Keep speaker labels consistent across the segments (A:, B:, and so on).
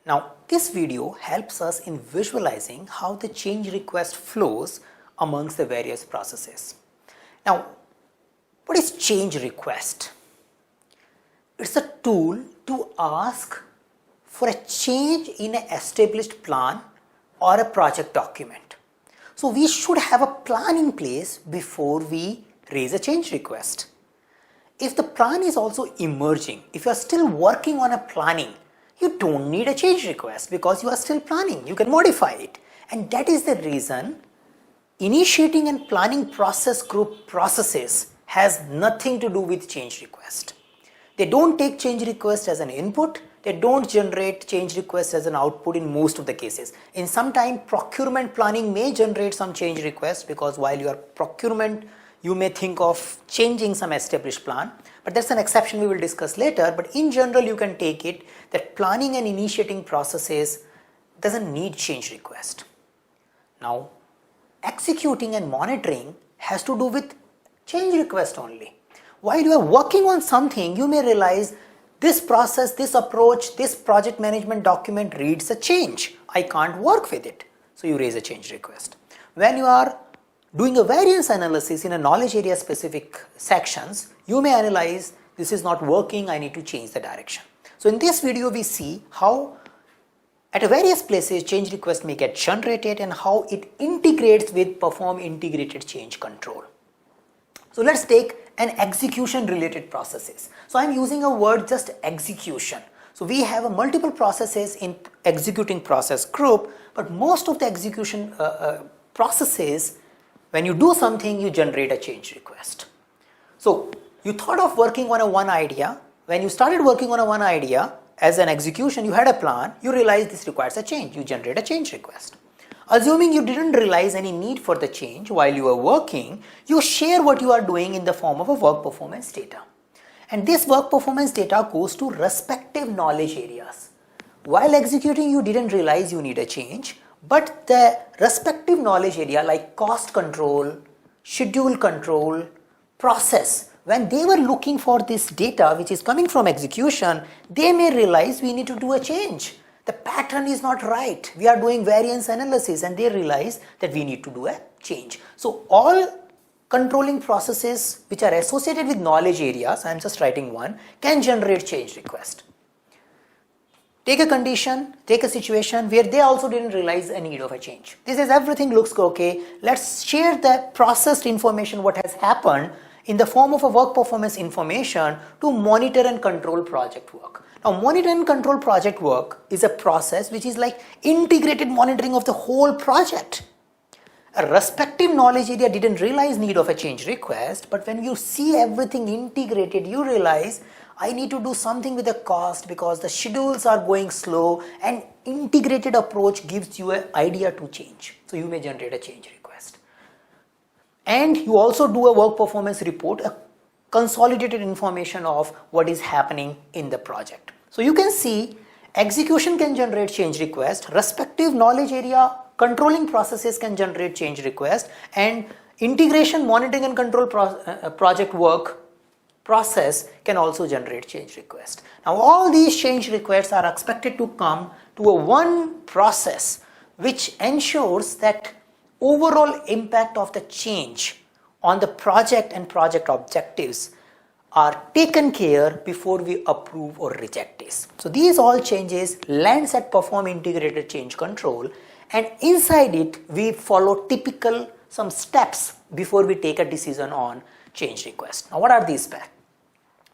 A: Now, this video helps us in visualizing how the change request flows amongst the various processes. Now, what is change request? It's a tool to ask for a change in an established plan or a project document. So, we should have a plan in place before we raise a change request. If the plan is also emerging, if you are still working on a planning, you don't need a change request because you are still planning. You can modify it. And that is the reason initiating and planning process group processes has nothing to do with change request. They don't take change request as an input. They don't generate change request as an output in most of the cases. In some time, procurement planning may generate some change request because while you are procurement, you may think of changing some established plan, but that's an exception we will discuss later. But in general, you can take it that planning and initiating processes doesn't need change request. Now, executing and monitoring has to do with change request only. While you are working on something, you may realize this process, this approach, this project management document reads a change. I can't work with it. So you raise a change request. When you are doing a variance analysis in a knowledge area specific sections, you may analyze this is not working, I need to change the direction. So in this video, we see how at various places change request may get generated and how it integrates with perform integrated change control. So let's take an execution related processes. So I'm using a word just execution. So we have a multiple processes in executing process group, but most of the execution processes, when you do something, you generate a change request. So you thought of working on a one idea. When you started working on a one idea as an execution, you had a plan, you realized this requires a change, you generate a change request. Assuming you didn't realize any need for the change while you were working, you share what you are doing in the form of a work performance data. And this work performance data goes to respective knowledge areas. While executing, you didn't realize you need a change, but the respective knowledge area like cost control, schedule control, process, when they were looking for this data which is coming from execution, they may realize we need to do a change. The pattern is not right. We are doing variance analysis and they realize that we need to do a change. So all controlling processes which are associated with knowledge areas, I am just writing one, can generate change request. Take a condition, take a situation where they also didn't realize a need of a change. This is everything looks okay. Let's share the processed information what has happened in the form of a work performance information to monitor and control project work. Now, monitor and control project work is a process which is like integrated monitoring of the whole project. A respective knowledge area didn't realize need of a change request, but when you see everything integrated, you realize I need to do something with the cost because the schedules are going slow, and integrated approach gives you an idea to change. So you may generate a change request. And you also do a work performance report, a consolidated information of what is happening in the project. So you can see execution can generate change request, respective knowledge area controlling processes can generate change request, and integration monitoring and control project work process can also generate change request. Now all these change requests are expected to come to a one process which ensures that overall impact of the change on the project and project objectives are taken care before we approve or reject this. So these all changes lands at perform integrated change control, and inside it we follow typical some steps before we take a decision on change request. Now what are these steps?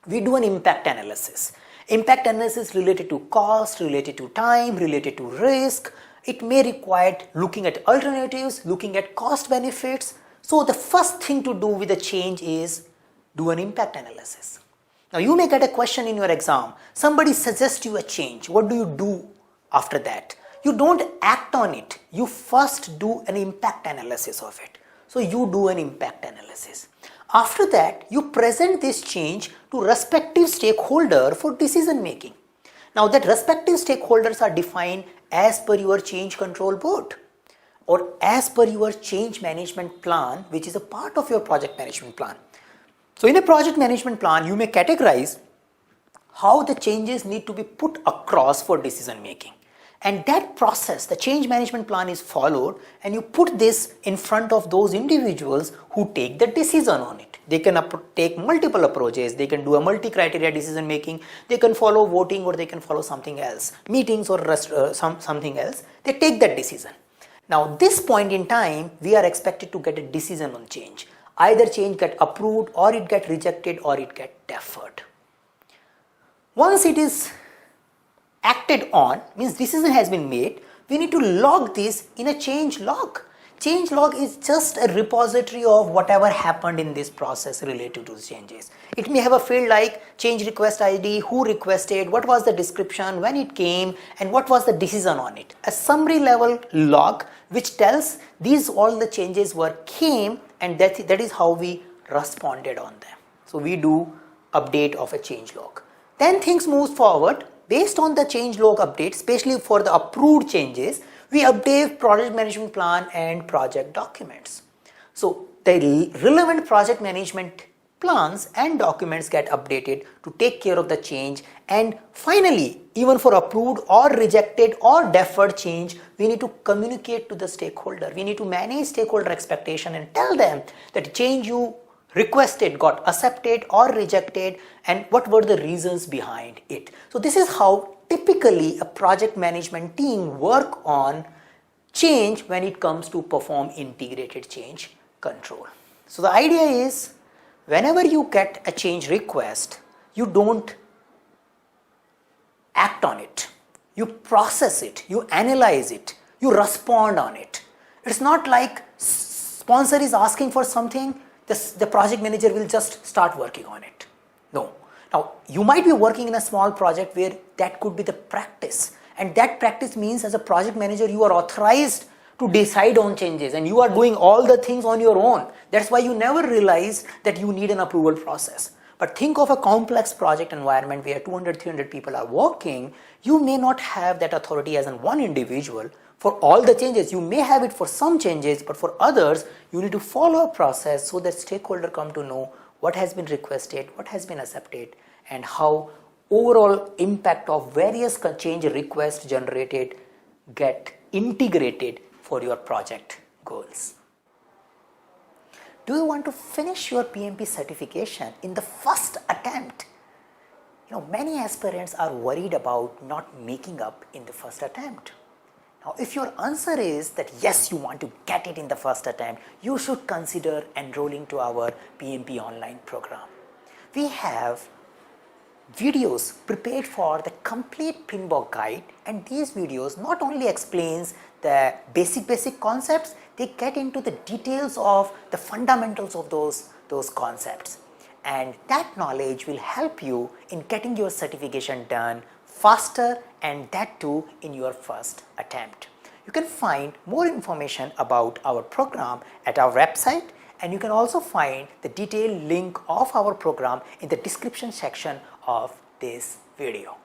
A: We do an impact analysis. Impact analysis related to cost, related to time, related to risk. It may require looking at alternatives, looking at cost benefits. So the first thing to do with the change is do an impact analysis. Now you may get a question in your exam. Somebody suggests you a change. What do you do after that? You don't act on it. You first do an impact analysis of it. So you do an impact analysis. After that, you present this change to respective stakeholder for decision making. Now that respective stakeholders are defined as per your change control board or as per your change management plan, which is a part of your project management plan. So in a project management plan, you may categorize how the changes need to be put across for decision making. And that process, the change management plan is followed, and you put this in front of those individuals who take the decision on it. They can take multiple approaches, they can do a multi-criteria decision making, they can follow voting, or they can follow something else, meetings or something else. They take that decision. Now this point in time, we are expected to get a decision on change. Either change get approved, or it get rejected, or it get deferred. Once it is acted on, means decision has been made, we need to log this in a change log. Change log is just a repository of whatever happened in this process related to changes. It may have a field like change request ID, who requested, what was the description, when it came, and what was the decision on it. A summary level log which tells these all the changes came, and that is how we responded on them. So we do update of a change log. Then things move forward. Based on the change log update, especially for the approved changes, we update project management plan and project documents. So the relevant project management plans and documents get updated to take care of the change, and finally, even for approved or rejected or deferred change, we need to communicate to the stakeholder. We need to manage stakeholder expectation and tell them that change you requested got accepted or rejected, and what were the reasons behind it. So this is how typically a project management team work on change when it comes to perform integrated change control. So the idea is, whenever you get a change request, you don't act on it, you process it, you analyze it, you respond on it. It's not like sponsor is asking for something, the project manager will just start working on it. No. Now, you might be working in a small project where that could be the practice, and that practice means as a project manager you are authorized to decide on changes, and you are doing all the things on your own. That's why you never realize that you need an approval process. But think of a complex project environment where 200, 300 people are working. You may not have that authority as in one individual for all the changes. You may have it for some changes, but for others, you need to follow a process so that stakeholder come to know what has been requested, what has been accepted, and how overall impact of various change requests generated get integrated for your project goals. Do you want to finish your PMP certification in the first attempt? Many aspirants are worried about not making up in the first attempt. Now, if your answer is that yes, you want to get it in the first attempt, you should consider enrolling to our PMP online program. We have videos prepared for the complete PMBOK guide, and these videos not only explains the basic concepts, they get into the details of the fundamentals of those concepts, and that knowledge will help you in getting your certification done faster, and that too in your first attempt. You can find more information about our program at our website, and you can also find the detailed link of our program in the description section of this video.